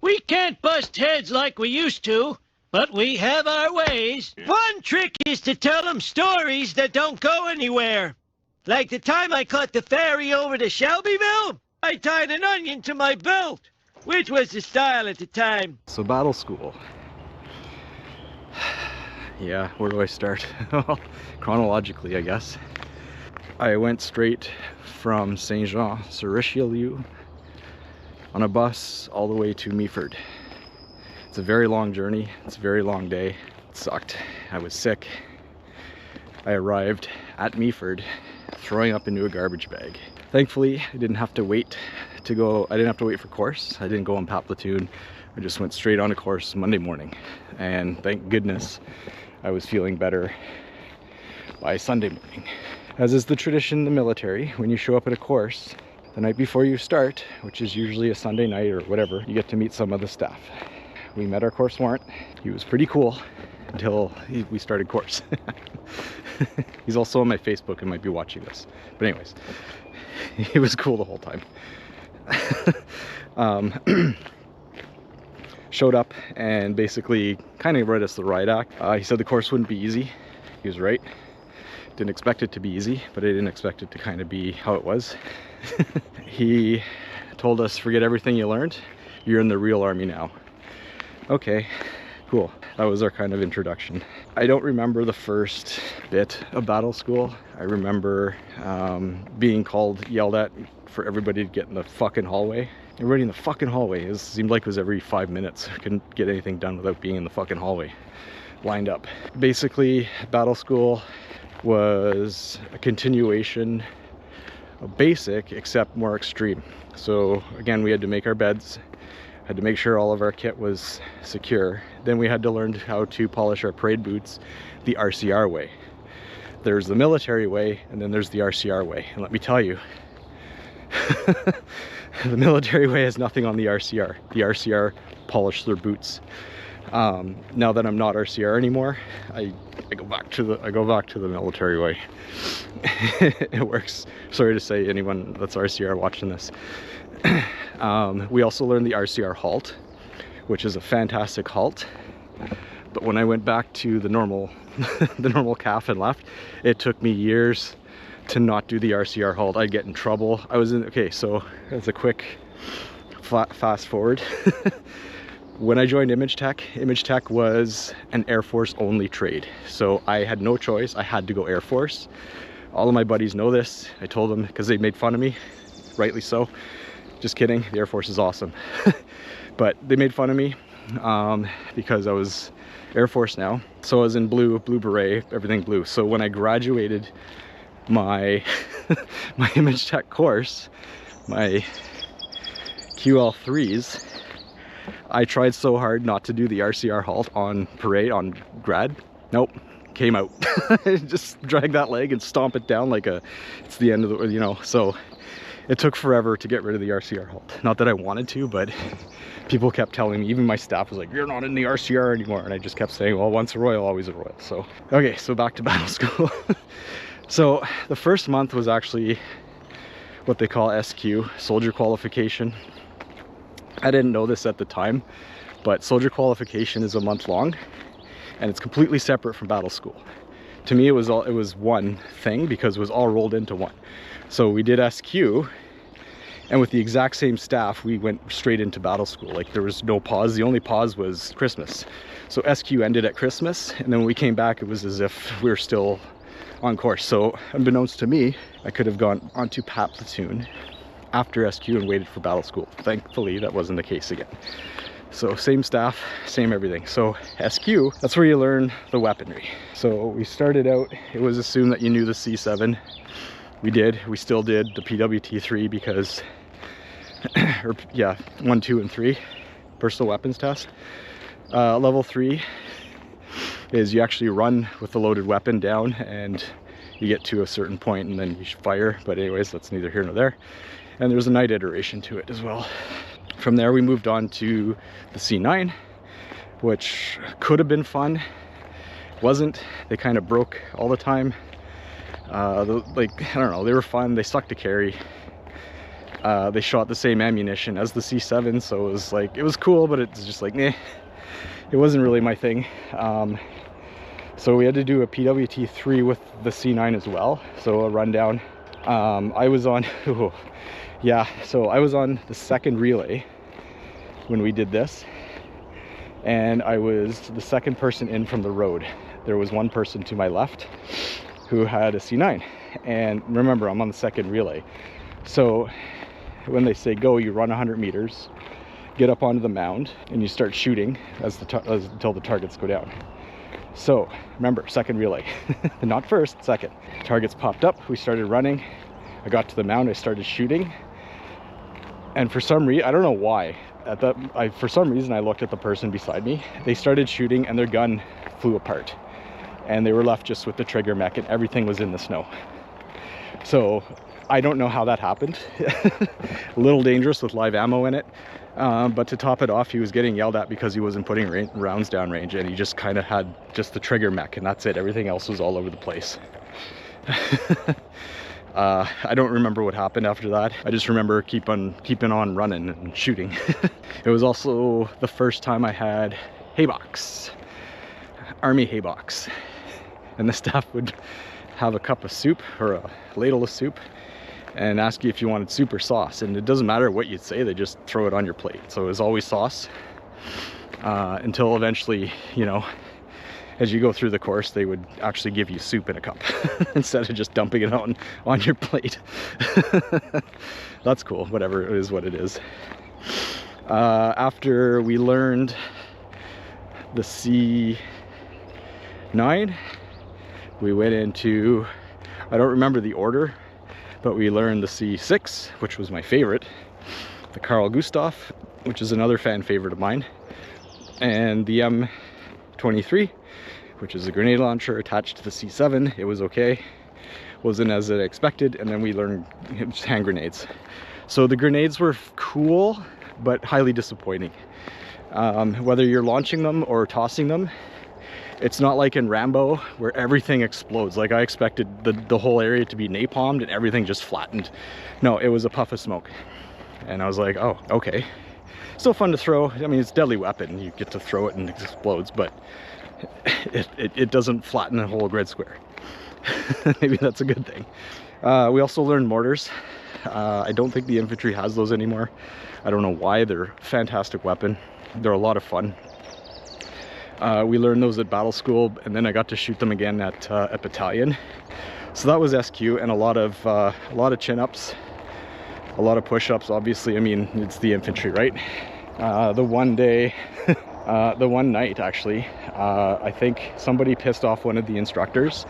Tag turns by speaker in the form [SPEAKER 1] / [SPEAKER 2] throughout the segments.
[SPEAKER 1] We can't bust heads like we used to, but we have our ways. One trick is to tell them stories that don't go anywhere. Like the time I caught the ferry over to Shelbyville, I tied an onion to my belt, which was the style at the time.
[SPEAKER 2] So battle school. Yeah, where do I start? Chronologically, I guess. I went straight from Saint-Jean-sur-Richelieu on a bus all the way to Meaford. It's a very long journey. It's a very long day. It sucked. I was sick. I arrived at Meaford throwing up into a garbage bag. Thankfully, I didn't have to wait to go. I didn't have to wait for course. I didn't go on Pat Platoon. I just went straight on a course Monday morning. And thank goodness I was feeling better by Sunday morning. As is the tradition in the military, when you show up at a course, the night before you start, which is usually a Sunday night or whatever, you get to meet some of the staff. We met our course warrant. He was pretty cool until we started course. He's also on my Facebook and might be watching this. But anyways, he was cool the whole time. Showed up and basically kind of read us the riot act. He said the course wouldn't be easy. He was right. Didn't expect it to be easy, but I didn't expect it to kind of be how it was. He told us, forget everything you learned. You're in the real army now. Okay, cool. That was our kind of introduction. I don't remember the first bit of battle school. I remember being yelled at for everybody to get in the fucking hallway. Everybody in the fucking hallway. It seemed like it was every 5 minutes. I couldn't get anything done without being in the fucking hallway, lined up. Basically, battle school was a continuation of basic, except more extreme. So again, we had to make our beds, had to make sure all of our kit was secure. Then we had to learn how to polish our parade boots the RCR way. There's the military way, and then there's the RCR way. And let me tell you, the military way has nothing on the RCR. The RCR polish their boots. Now that I'm not RCR anymore, I go back to the military way. It works. Sorry to say anyone that's RCR watching this. We also learned the RCR halt, which is a fantastic halt. But when I went back to the normal calf and left, it took me years to not do the RCR halt. I'd get in trouble. Okay, so as a quick fast forward. When I joined Image Tech was an Air Force only trade. So I had no choice. I had to go Air Force. All of my buddies know this. I told them because they made fun of me, rightly so. Just kidding, the Air Force is awesome. But they made fun of me because I was Air Force now. So I was in blue beret, everything blue. So when I graduated my my Image Tech course, my QL3s, I tried so hard not to do the RCR halt on parade, on grad. Nope, came out. Just drag that leg and stomp it down like it's the end of the, you know. So it took forever to get rid of the RCR halt. Not that I wanted to, but people kept telling me, even my staff was like, you're not in the RCR anymore. And I just kept saying, well, once a royal, always a royal. So, okay, so back to battle school. So the first month was actually what they call SQ, soldier qualification. I didn't know this at the time, but soldier qualification is a month long and it's completely separate from battle school. To me, it was one thing because it was all rolled into one. So we did SQ, and with the exact same staff, we went straight into battle school. Like there was no pause. The only pause was Christmas. So SQ ended at Christmas, and then when we came back, it was as if we were still on course. So unbeknownst to me, I could have gone onto Pat Platoon after SQ and waited for battle school. Thankfully, that wasn't the case again. So same staff, same everything. So SQ, that's where you learn the weaponry. So we started out, it was assumed that you knew the C7. We did, we still did the PWT3 because, or yeah, 1, 2, and 3, personal weapons test. Level 3 is you actually run with the loaded weapon down and you get to a certain point and then you should fire. But anyways, that's neither here nor there. And there's a night iteration to it as well. From there we moved on to the C9, which could have been fun. Wasn't. They kind of broke all the time. Like, I don't know, they were fun. They sucked to carry. They shot the same ammunition as the C7, so it was like, it was cool, but it's just like, nah, it wasn't really my thing. So we had to do a PWT3 with the C9 as well, so a rundown. I was on, oh, yeah, so I was on the second relay when we did this, and I was the second person in from the road. There was one person to my left who had a C9, and remember, I'm on the second relay. So when they say go, you run 100 meters, get up onto the mound, and you start shooting until the targets go down. So remember, second relay, not first, second. Targets popped up, we started running. I got to the mound, I started shooting. And for some reason, I don't know why, for some reason I looked at the person beside me. They started shooting and their gun flew apart. And they were left just with the trigger mech and everything was in the snow. So I don't know how that happened. A little dangerous with live ammo in it. But to top it off, he was getting yelled at because he wasn't putting rounds down range, and he just kind of had just the trigger mech, and that's it. Everything else was all over the place. I don't remember what happened after that. I just remember keeping on running and shooting. It was also the first time I had hay box, army hay box, and the staff would have a cup of soup or a ladle of soup and ask you if you wanted soup or sauce, and it doesn't matter what you'd say, they just throw it on your plate. So it was always sauce, until eventually, you know, as you go through the course, they would actually give you soup in a cup instead of just dumping it on your plate. That's cool, whatever, it is what it is. After we learned the C9, we went into, I don't remember the order, but we learned the C6, which was my favorite, the Carl Gustaf, which is another fan favorite of mine, and the M23, which is a grenade launcher attached to the C7. It was okay, wasn't as I expected, and then we learned hand grenades. So the grenades were cool, but highly disappointing. Whether you're launching them or tossing them, it's not like in Rambo where everything explodes. Like I expected the whole area to be napalmed and everything just flattened. No, it was a puff of smoke. And I was like, oh, okay. Still fun to throw. I mean, it's a deadly weapon. You get to throw it and it explodes, but it doesn't flatten a whole grid square. Maybe that's a good thing. We also learned mortars. I don't think the infantry has those anymore. I don't know why. They're a fantastic weapon. They're a lot of fun. We learned those at battle school, and then I got to shoot them again at battalion. So that was SQ, and a lot of chin-ups, a lot of push-ups. Obviously, I mean, it's the infantry, right? The one day, the one night actually, I think somebody pissed off one of the instructors.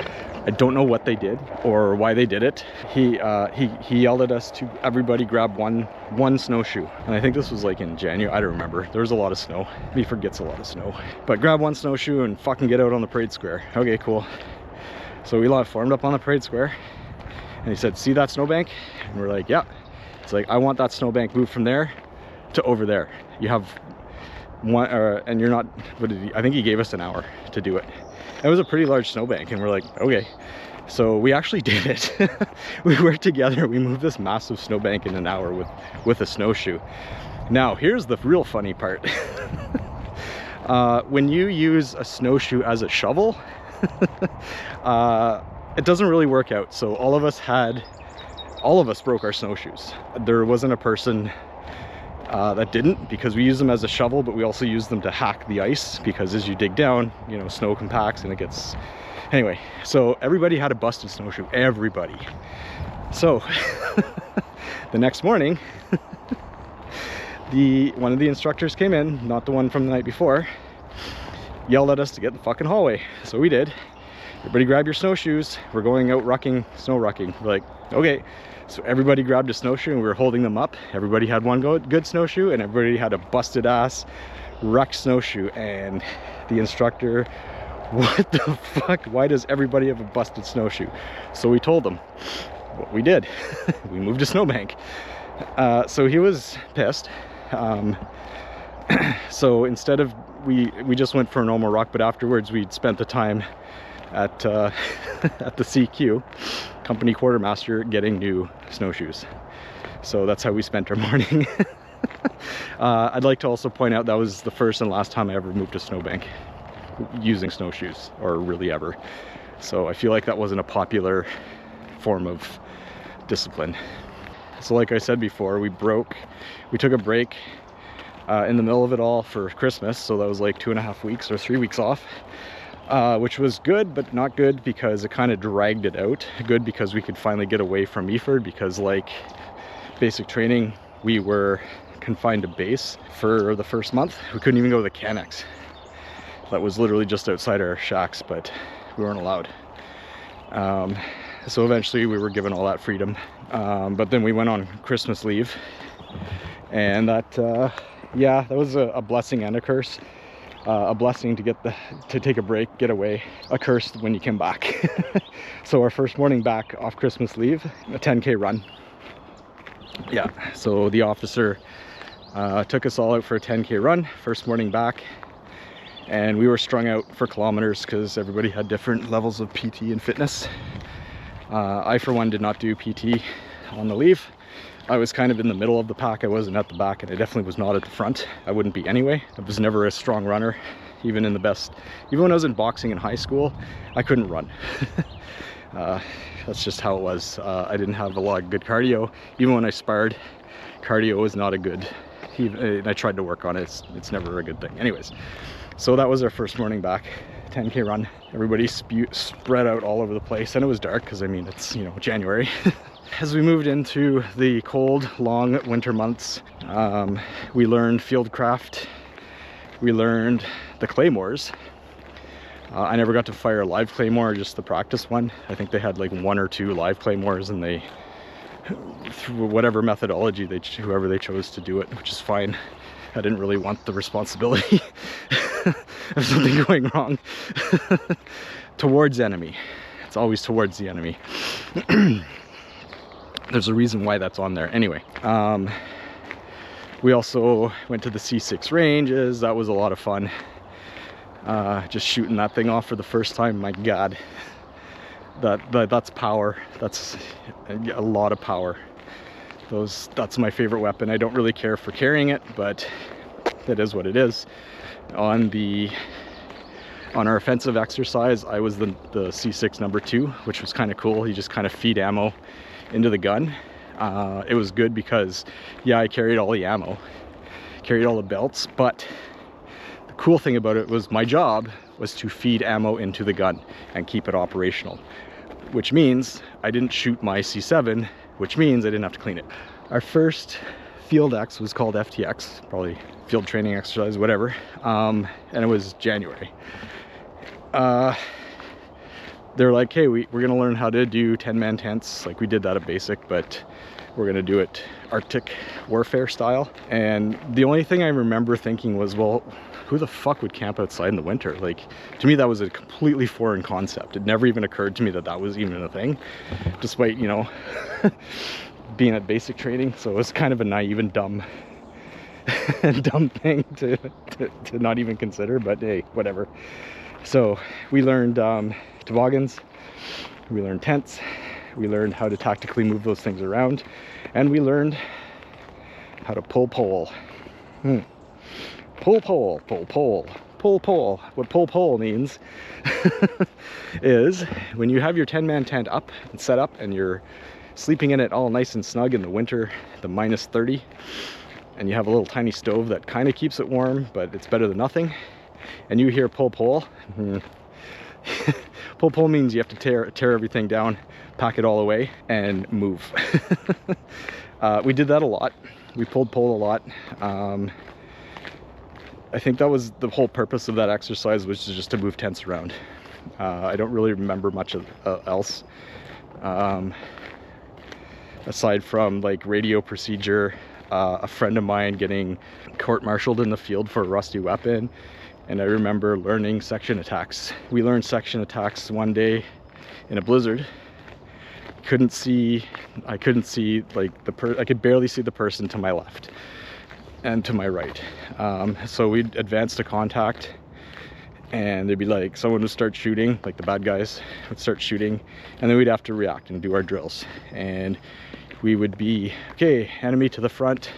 [SPEAKER 2] I don't know what they did or why they did it. He yelled at us to everybody grab one snowshoe, and I think this was like in January. I don't remember. There was a lot of snow. Meaford gets a lot of snow, but grab one snowshoe and fucking get out on the parade square. Okay, cool. So we formed up on the parade square, and he said, "See that snowbank?" And we're like, "Yeah." It's like, "I want that snowbank moved from there to over there. You have one, and you're not." What did he? I think he gave us an hour to do it. It was a pretty large snowbank, and we're like, okay. So we actually did it. We worked together. We moved this massive snowbank in an hour with a snowshoe. Now, here's the real funny part. When you use a snowshoe as a shovel, it doesn't really work out. So all of us broke our snowshoes. There wasn't a person that didn't, because we use them as a shovel, but we also use them to hack the ice, because as you dig down, you know, snow compacts and it gets, anyway. So everybody had a busted snowshoe, everybody. So the next morning, one of the instructors came in, not the one from the night before, yelled at us to get the fucking hallway. So we did. Everybody grab your snowshoes, we're going out snow rucking. We're like, okay. So everybody grabbed a snowshoe and we were holding them up. Everybody had one good snowshoe, and everybody had a busted ass wrecked snowshoe. And the instructor, what the fuck? Why does everybody have a busted snowshoe? So we told them what we did. We moved a snowbank. So he was pissed. So instead of, we just went for a normal ruck, but afterwards we'd spent the time at the CQ, company quartermaster, getting new snowshoes. So that's how we spent our morning. I'd like to also point out that was the first and last time I ever moved a snowbank using snowshoes, or really ever. So I feel like that wasn't a popular form of discipline. So like I said before, we took a break in the middle of it all for Christmas. So that was like 2.5 weeks or 3 weeks off, which was good, but not good because it kind of dragged it out. Good because we could finally get away from Meaford, because like basic training, we were confined to base for the first month. We couldn't even go to the Canex. That was literally just outside our shacks, but we weren't allowed. So eventually we were given all that freedom. But then we went on Christmas leave, and that, yeah, that was a blessing and a curse. A blessing to take a break, get away. A curse when you came back. So our first morning back off Christmas leave, a 10K run. Yeah, so the officer took us all out for a 10K run, first morning back. And we were strung out for kilometers because everybody had different levels of PT and fitness. I, for one, did not do PT on the leave. I was kind of in the middle of the pack. I wasn't at the back, and I definitely was not at the front. I wouldn't be anyway. I was never a strong runner, even when I was in boxing in high school, I couldn't run. That's just how it was. I didn't have a lot of good cardio. Even when I sparred, cardio was not a good, and I tried to work on it. It's never a good thing. Anyways, so that was our first morning back, 10K run. Everybody spread out all over the place, and it was dark because, I mean, it's, you know, January. As we moved into the cold, long winter months, we learned fieldcraft. We learned the claymores. I never got to fire a live claymore, just the practice one. I think they had like 1 or 2 live claymores, and they, through whatever methodology whoever they chose to do it, which is fine. I didn't really want the responsibility of something going wrong. Towards enemy. It's always towards the enemy. There's a reason why that's on there. Anyway, we also went to the C6 ranges. That was a lot of fun. Just shooting that thing off for the first time. My God, that's power. That's a lot of power. That's my favorite weapon. I don't really care for carrying it, but that is what it is. On our offensive exercise, I was the C6 number 2, which was kind of cool. You just kind of feed ammo into the gun. It was good because, yeah, I carried all the ammo, carried all the belts, but the cool thing about it was my job was to feed ammo into the gun and keep it operational, which means I didn't shoot my C7, which means I didn't have to clean it. Our first field X was called FTX, probably field training exercise, whatever, and it was January. They're like, hey, we're gonna learn how to do 10-man tents. Like, we did that at basic, but we're gonna do it Arctic warfare style. And the only thing I remember thinking was, well, who the fuck would camp outside in the winter? Like, to me, that was a completely foreign concept. It never even occurred to me that was even a thing, despite, you know, being at basic training. So it was kind of a naive and dumb thing to not even consider, but hey, whatever. So we learned toboggans, we learned tents, we learned how to tactically move those things around, and we learned how to pull pole. Pull pole, pull pole, pull pole. What pull pole means is when you have your 10-man tent up and set up and you're sleeping in it all nice and snug in the winter, the -30, and you have a little tiny stove that kind of keeps it warm, but it's better than nothing, and you hear pull pole. Pull pole means you have to tear everything down, pack it all away, and move. We did that a lot. We pulled pole a lot. I think that was the whole purpose of that exercise, was just to move tents around. I don't really remember much else. Aside from like radio procedure, a friend of mine getting court-martialed in the field for a rusty weapon, and I remember learning section attacks. We learned section attacks one day in a blizzard. I couldn't see like I could barely see the person to my left and to my right. So we'd advance to contact, and there'd be like someone would start shooting, like the bad guys would start shooting, and then we'd have to react and do our drills. And we would be, okay, enemy to the front,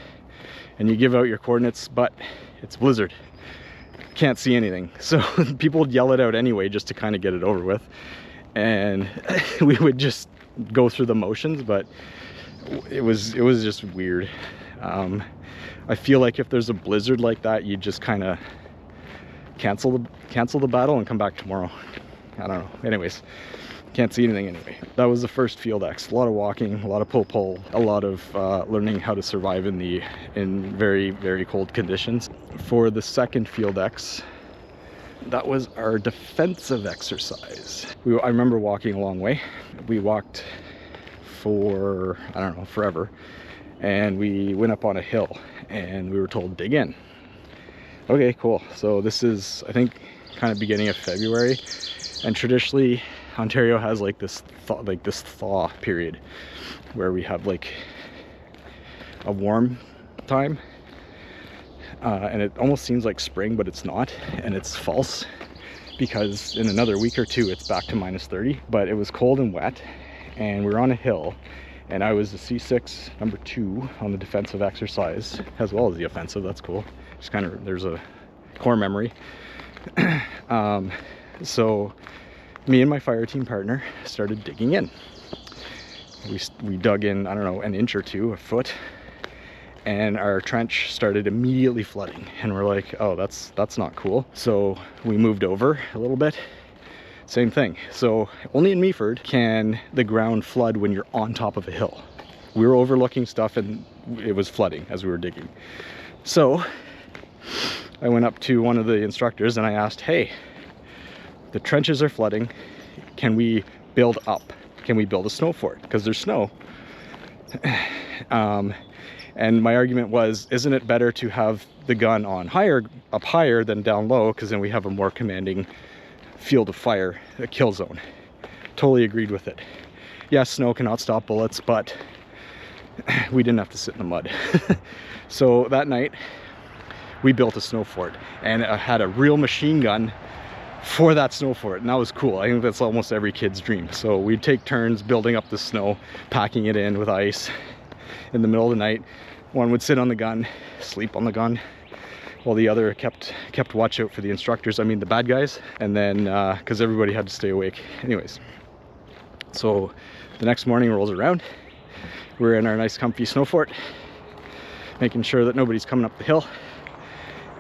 [SPEAKER 2] and you give out your coordinates, but it's blizzard, can't see anything. So people would yell it out anyway just to kind of get it over with, and we would just go through the motions, but it was just weird. I feel like if there's a blizzard like that, you just kind of cancel the battle and come back tomorrow. I don't know. Anyways, can't see anything anyway. That was the first field X. A lot of walking, a lot of pull, a lot of learning how to survive in very, very cold conditions. For the second field X, that was our defensive exercise. I remember walking a long way. We walked for, I don't know, forever. And we went up on a hill and we were told, dig in. Okay, cool. So this is, I think, kind of beginning of February. And traditionally, Ontario has like this thaw period where we have like a warm time. And it almost seems like spring, but it's not, and it's false, because in another week or two it's back to -30. But it was cold and wet, and we were on a hill, and I was the C6 number 2 on the defensive exercise as well as the offensive. That's cool. Just kind of, there's a core memory. So me and my fire team partner started digging in. We dug in, I don't know, an inch or two, a foot, and our trench started immediately flooding, and we're like, oh, that's not cool. So we moved over a little bit. Same thing. So only in Meaford can the ground flood when you're on top of a hill. We were overlooking stuff and it was flooding as we were digging. So I went up to one of the instructors and I asked, hey, the trenches are flooding, can we build up? Can we build a snow fort? Because there's snow. And my argument was, isn't it better to have the gun on up higher than down low, because then we have a more commanding field of fire, a kill zone. Totally agreed with it. Yes, snow cannot stop bullets, but we didn't have to sit in the mud. So that night we built a snow fort, and I had a real machine gun for that snow fort, and that was cool. I think that's almost every kid's dream. So we'd take turns building up the snow, packing it in with ice in the middle of the night. One would sit on the gun, sleep on the gun, while the other kept watch out for the instructors, I mean the bad guys, and then because everybody had to stay awake. Anyways, so the next morning rolls around, we're in our nice comfy snow fort, making sure that nobody's coming up the hill,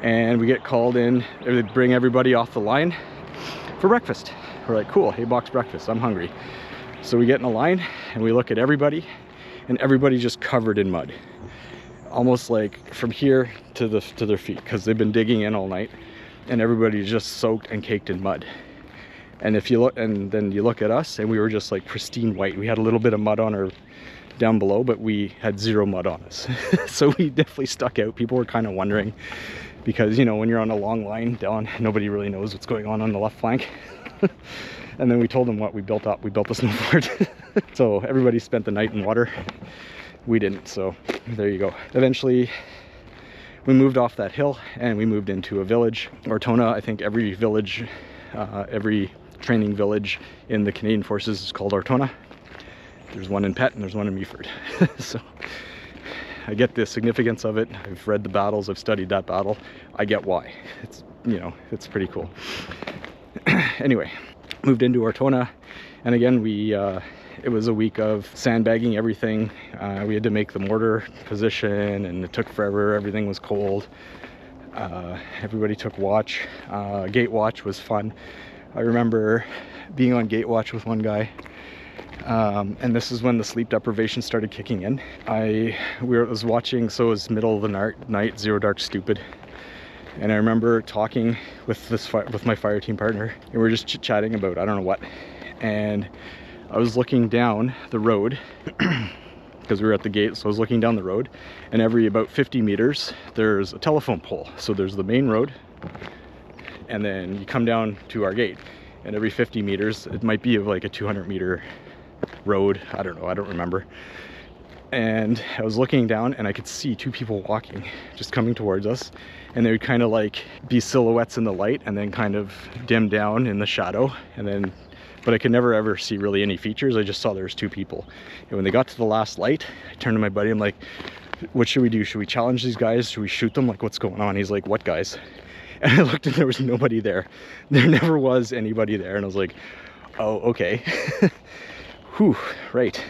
[SPEAKER 2] and we get called in. They bring everybody off the line for breakfast. We're like, cool, hay box breakfast, I'm hungry. So we get in a line and we look at everybody, and everybody's just covered in mud, almost like from here to their feet, because they've been digging in all night, and everybody's just soaked and caked in mud. And if you look, and then you look at us, and we were just like pristine white. We had a little bit of mud on our down below, but we had zero mud on us. So we definitely stuck out. People were kind of wondering, because, you know, when you're on a long line down, nobody really knows what's going on the left flank. And then we told them what we built up. We built a snow fort. So everybody spent the night in water. We didn't, so there you go. Eventually we moved off that hill and we moved into a village. Ortona, I think every village, every training village in the Canadian Forces is called Ortona. There's one in Pett and there's one in Meaford. So I get the significance of it. I've read the battles, I've studied that battle. I get why. It's, you know, it's pretty cool. Anyway, moved into Ortona, and again it was a week of sandbagging everything. We had to make the mortar position, and it took forever. Everything was cold. Everybody took watch. Gate watch was fun. I remember being on gate watch with one guy, and this is when the sleep deprivation started kicking in. I was watching, so it was middle of the night, Zero Dark Stupid. And I remember talking with my fire team partner, and we were just chit-chatting about I don't know what. And I was looking down the road because we were at the gate, so I was looking down the road, and every about 50 meters there's a telephone pole. So there's the main road, and then you come down to our gate, and every 50 meters it might be like a 200-meter road. I don't know, I don't remember. And I was looking down and I could see two people walking, just coming towards us, and they would kind of like be silhouettes in the light and then kind of dim down in the shadow and then but I could never ever see really any features. I just saw there was 2 people. And when they got to the last light, I turned to my buddy, I'm like, what should we do? Should we challenge these guys? Should we shoot them? Like, what's going on? He's like, what guys? And I looked and there was nobody there. There never was anybody there. And I was like, oh, okay. Whew, right.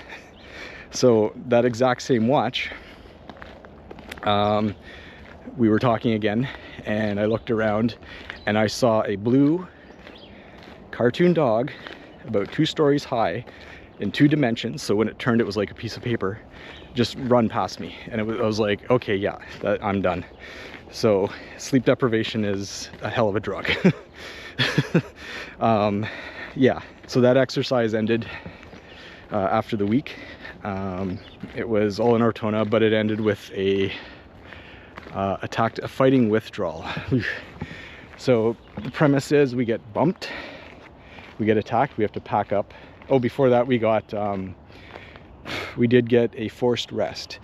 [SPEAKER 2] So that exact same watch, we were talking again, and I looked around and I saw a blue cartoon dog about 2 stories high in 2 dimensions. So when it turned, it was like a piece of paper, just run past me. And I was like, okay, yeah, I'm done. So sleep deprivation is a hell of a drug. Yeah, so that exercise ended after the week. It was all in Ortona, but it ended with a fighting withdrawal. So the premise is we get bumped, we get attacked, we have to pack up. Oh, before that we did get a forced rest.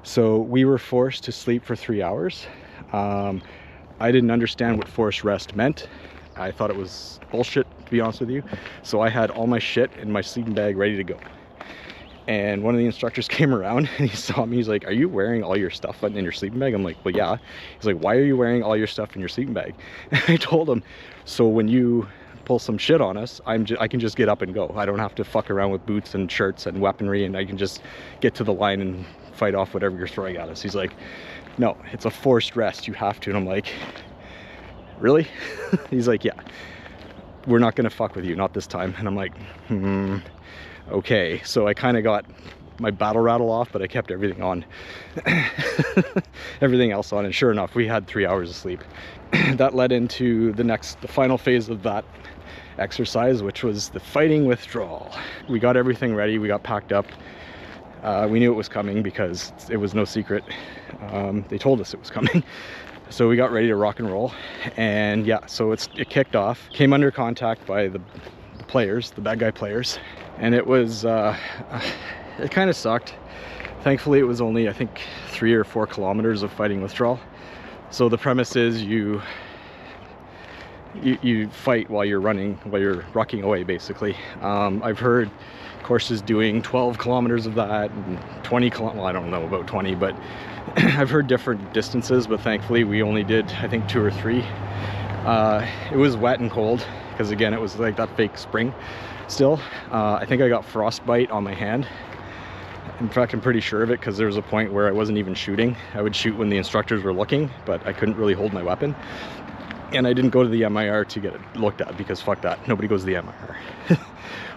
[SPEAKER 2] So we were forced to sleep for 3 hours. I didn't understand what forced rest meant. I thought it was bullshit, to be honest with you. So I had all my shit in my sleeping bag ready to go. And one of the instructors came around and he saw me. He's like, are you wearing all your stuff in your sleeping bag? I'm like, well, yeah. He's like, why are you wearing all your stuff in your sleeping bag? And I told him, so when you pull some shit on us, I can just get up and go. I don't have to fuck around with boots and shirts and weaponry, and I can just get to the line and fight off whatever you're throwing at us. He's like, no, it's a forced rest. You have to. And I'm like, really? He's like, yeah, we're not gonna fuck with you, not this time. And I'm like, okay. So I kind of got my battle rattle off, but I kept everything on. Everything else on, and sure enough, we had 3 hours of sleep. That led into the final phase of that exercise, which was the fighting withdrawal. We got everything ready, we got packed up. We knew it was coming because it was no secret. They told us it was coming. So we got ready to rock and roll. And yeah, so it kicked off. Came under contact by the players, the bad guy players. And it was, it kind of sucked. Thankfully, it was only, I think, 3 or 4 kilometers of fighting withdrawal. So the premise is you fight while you're running, while you're rocking away, basically. I've heard courses doing 12 kilometers of that, and 20 well, I don't know about 20, but I've heard different distances, but thankfully we only did, I think, 2 or 3. It was wet and cold, because again, it was like that fake spring still. I think I got frostbite on my hand. In fact, I'm pretty sure of it, because there was a point where I wasn't even shooting. I would shoot when the instructors were looking, but I couldn't really hold my weapon. And I didn't go to the MIR to get it looked at, because fuck that, nobody goes to the MIR.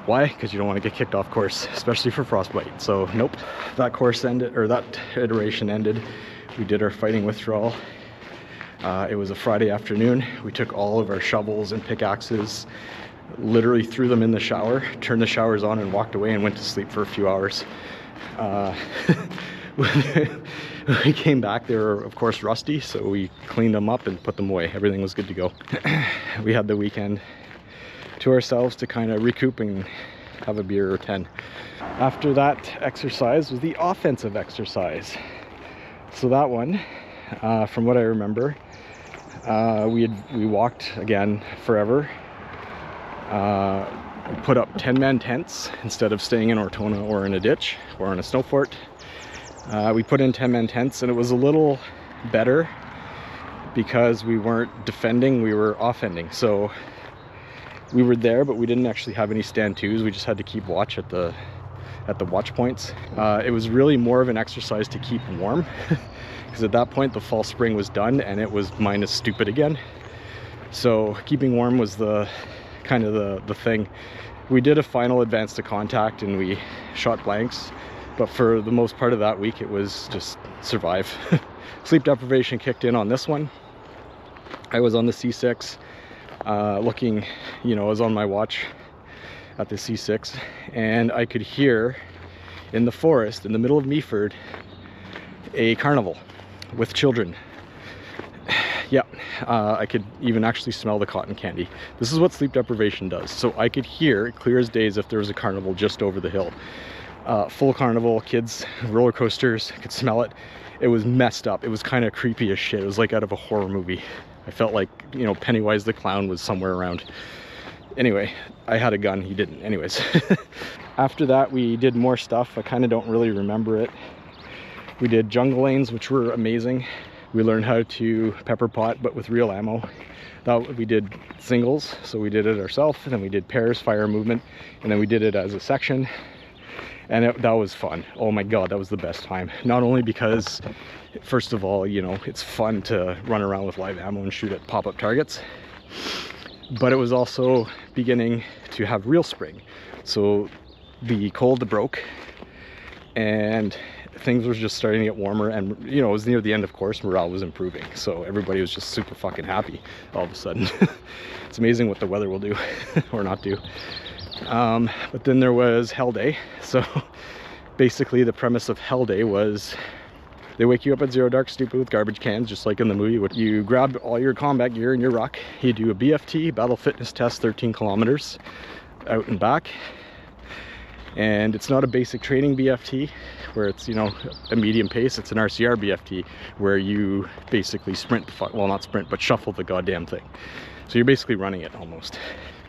[SPEAKER 2] Why? Because you don't want to get kicked off course, especially for frostbite. So nope, that course ended, or that iteration ended. We did our fighting withdrawal. It was a Friday afternoon. We took all of our shovels and pickaxes, literally threw them in the shower, turned the showers on, and walked away and went to sleep for a few hours. When we came back, they were of course rusty, so we cleaned them up and put them away. Everything was good to go. We had the weekend to ourselves to kind of recoup and have a beer or 10. After that exercise was the offensive exercise. So that one, from what I remember, we walked again forever. We put up 10-man tents instead of staying in Ortona or in a ditch or in a snow fort. We put in 10-man tents, and it was a little better because we weren't defending, we were offending. So we were there, but we didn't actually have any stand twos. We just had to keep watch at the watch points. It was really more of an exercise to keep warm, because at that point the fall spring was done and it was minus stupid again. So keeping warm was the kind of the thing. We did a final advance to contact and we shot blanks, but for the most part of that week it was just survive. Sleep deprivation kicked in on this one. I was on the C6 looking, I was on my watch at the C6, and I could hear in the forest in the middle of Meaford a carnival with children. Yeah, I could even actually smell the cotton candy. This is what sleep deprivation does. So I could hear, clear as day, as if there was a carnival just over the hill. Full carnival, kids, roller coasters, I could smell it. It was messed up. It was kind of creepy as shit. It was like out of a horror movie. I felt like, Pennywise the clown was somewhere around. Anyway, I had a gun, he didn't. Anyways, after that we did more stuff. I kind of don't really remember it. We did jungle lanes, which were amazing. We learned how to pepper pot, but with real ammo. We did singles, so we did it ourselves, and then we did pairs, fire movement, and then we did it as a section. And that was fun. Oh my god, that was the best time. Not only because, first of all, you know, it's fun to run around with live ammo and shoot at pop-up targets, but it was also beginning to have real spring. So the cold broke and things were just starting to get warmer, and you know, it was near the end of course, morale was improving, so everybody was just super fucking happy all of a sudden. It's amazing what the weather will do or not do. But then there was Hell Day. So basically the premise of Hell Day was they wake you up at zero dark stupid with garbage cans, just like in the movie. You grab all your combat gear and your ruck, you do a BFT, battle fitness test, 13 kilometers out and back. And it's not a basic training BFT where it's, you know, a medium pace. It's an RCR BFT where you basically sprint, well, not sprint, but shuffle the goddamn thing. So you're basically running it almost.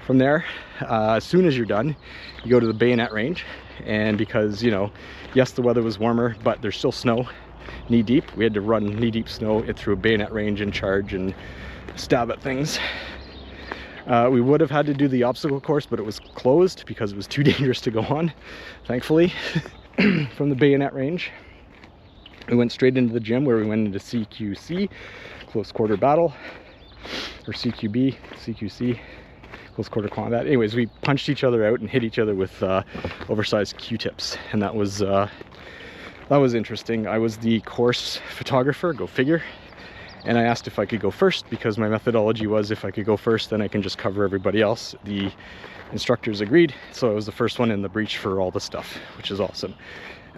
[SPEAKER 2] From there, as soon as you're done, you go to the bayonet range. And because, you know, yes, the weather was warmer, but there's still snow knee deep. We had to run knee deep snow through a bayonet range and charge and stab at things. We would have had to do the obstacle course, but it was closed because it was too dangerous to go on, thankfully. From the bayonet range, we went straight into the gym where we went into CQC, close quarter battle, or CQB, CQC, close quarter combat. Anyways, we punched each other out and hit each other with oversized Q-tips, and that was interesting. I was the course photographer, go figure. And I asked if I could go first because my methodology was if I could go first, then I can just cover everybody else. The instructors agreed, so I was the first one in the breach for all the stuff, which is awesome.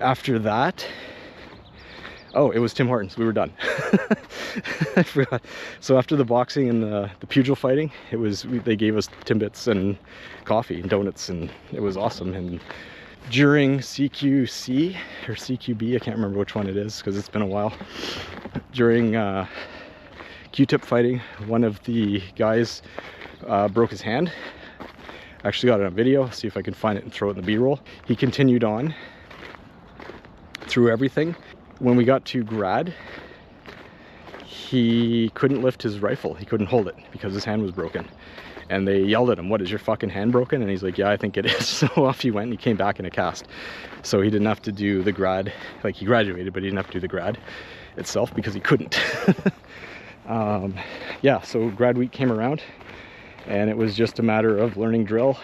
[SPEAKER 2] After that, oh, it was Tim Hortons. We were done. I forgot. So after the boxing and the pugil fighting, they gave us Timbits and coffee and donuts, and it was awesome. And during CQC or CQB, I can't remember which one it is because it's been a while. During Q-tip fighting, one of the guys broke his hand. I actually got it on video, see if I can find it and throw it in the B-roll. He continued on through everything. When we got to Grad, he couldn't lift his rifle. He couldn't hold it because his hand was broken. And they yelled at him, "What, is your fucking hand broken?" And he's like, "Yeah, I think it is." So off he went and he came back in a cast. So he didn't have to do the grad, like he graduated, but he didn't have to do the grad itself because he couldn't. Yeah, so grad week came around and it was just a matter of learning drill,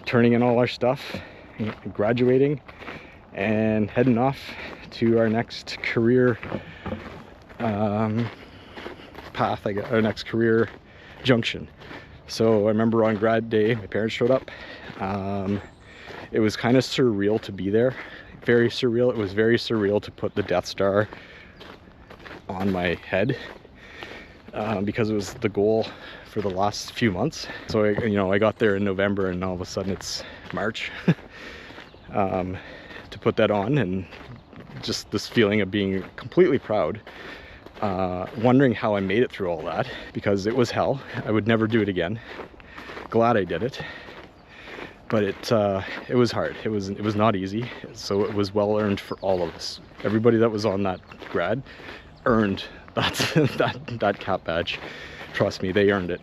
[SPEAKER 2] turning in all our stuff, graduating, and heading off to our next career path, our next career junction. So I remember on grad day, my parents showed up. It was kind of surreal to be there. Very surreal. It was very surreal to put the Death Star on my head because it was the goal for the last few months. So I got there in November and all of a sudden it's March to put that on, and just this feeling of being completely proud. Wondering how I made it through all that because it was hell. I would never do it again. Glad I did it, but it was hard. It was not easy. So it was well earned for all of us. Everybody that was on that grad earned that cap badge. Trust me, they earned it.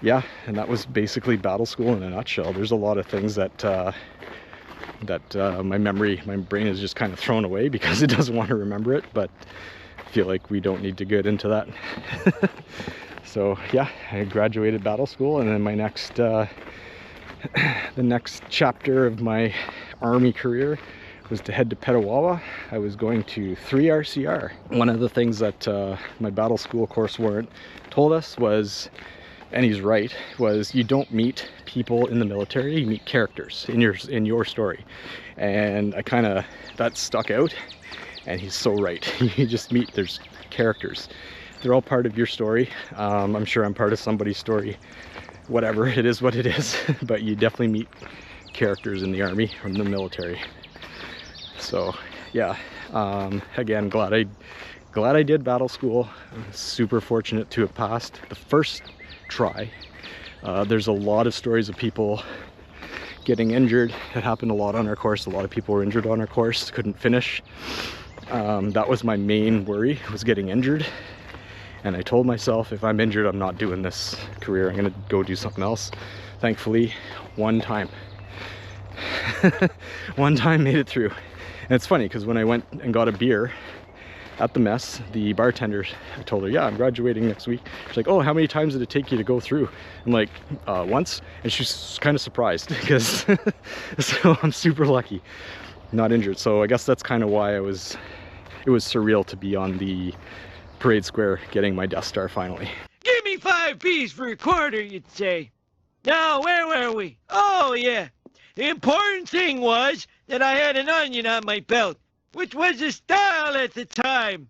[SPEAKER 2] Yeah, and that was basically battle school in a nutshell. There's a lot of things that my brain is just kind of thrown away because it doesn't want to remember it, but I feel like we don't need to get into that. So yeah, I graduated battle school, and then my next the next chapter of my Army career was to head to Petawawa. I was going to 3 RCR. One of the things that my battle school course warrant told us was, and he's right, was you don't meet people in the military, you meet characters in your story. And that stuck out. And he's so right. You just meet, there's characters. They're all part of your story. I'm sure I'm part of somebody's story. Whatever, it is what it is. But you definitely meet characters in the Army or in the military. So yeah, again, glad I did battle school. I'm super fortunate to have passed the first try. There's a lot of stories of people getting injured. It happened a lot on our course. A lot of people were injured on our course, couldn't finish. That was my main worry, was getting injured. And I told myself, if I'm injured, I'm not doing this career. I'm gonna go do something else. Thankfully, one time made it through. And it's funny because when I went and got a beer at the mess, the bartender, I told her, yeah, I'm graduating next week. She's like, oh, how many times did it take you to go through? I'm like, once. And she's kind of surprised because so I'm super lucky, not injured. So I guess that's kind of why it was surreal to be on the parade square getting my Death Star finally.
[SPEAKER 1] Give me 5 P's for a quarter, you'd say. Now, where were we? Oh, yeah. The important thing was that I had an onion on my belt, which was the style at the time.